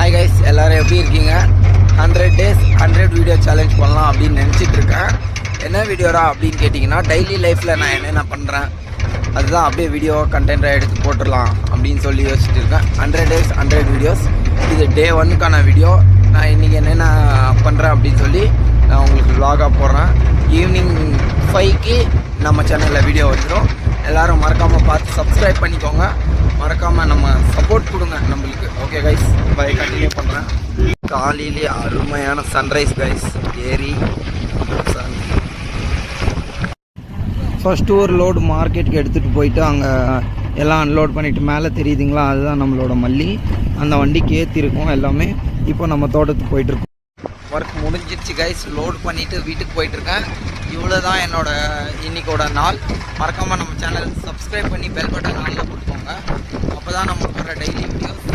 Hi guys, எல்லோரும் எப்படி இருக்கீங்க? 100 days 100 வீடியோ சேலஞ்ச் பண்ணலாம் அப்படின்னு நினச்சிட்டு இருக்கேன். என்ன வீடியோரா அப்படின்னு கேட்டிங்கன்னா, டெய்லி லைஃப்பில் நான் என்னென்ன பண்ணுறேன் அதுதான் அப்படியே வீடியோ கண்டென்ட்டாக எடுத்து போட்டுடலாம் அப்படின்னு சொல்லி யோசிச்சுட்டு இருக்கேன். 100 days 100 வீடியோஸ். இது டே 1க்கான வீடியோ. நான் இன்றைக்கி என்னென்ன பண்ணுறேன் அப்படின்னு சொல்லி நான் உங்களுக்கு vlog-ஆக போடுறேன். ஈவினிங் 5க்கு நம்ம சேனலில் வீடியோ வந்துடும். எல்லோரும் மறக்காமல் பார்த்து சப்ஸ்கிரைப் பண்ணிக்கோங்க. மறக்காமல் நம்ம சப்போர்ட் கொடுங்க நம்மளுக்கு. Okay guys, by. கண்டினியூ பண்ணுறேன். காலையிலே அருமையான சன்ரைஸ் கைஸ். ஏரி சன். ஃபஸ்ட்டு ஒரு லோடு மார்க்கெட்டுக்கு எடுத்துகிட்டு போயிட்டு அங்கே எல்லாம் அன்லோட் பண்ணிவிட்டு மேலே தெரியுதுங்களா, அதுதான் நம்மளோட மல்லி. அந்த வண்டிக்கு ஏற்றிருக்கோம் எல்லாமே. இப்போ நம்ம தோட்டத்துக்கு போயிட்டுருக்கோம். ஒர்க் முடிஞ்சிருச்சு கைஸ். லோடு பண்ணிவிட்டு வீட்டுக்கு போயிட்டுருக்கேன். இவ்வளோ தான் என்னோட இன்னைக்கோட நாள். மறக்காமல் நம்ம சேனல் சப்ஸ்கிரைப் பண்ணி பெல் பட்டன் ஆனில் கொடுத்துக்கோங்க. அப்போ தான் நம்ம போடுற டெய்லி வீடியோஸ்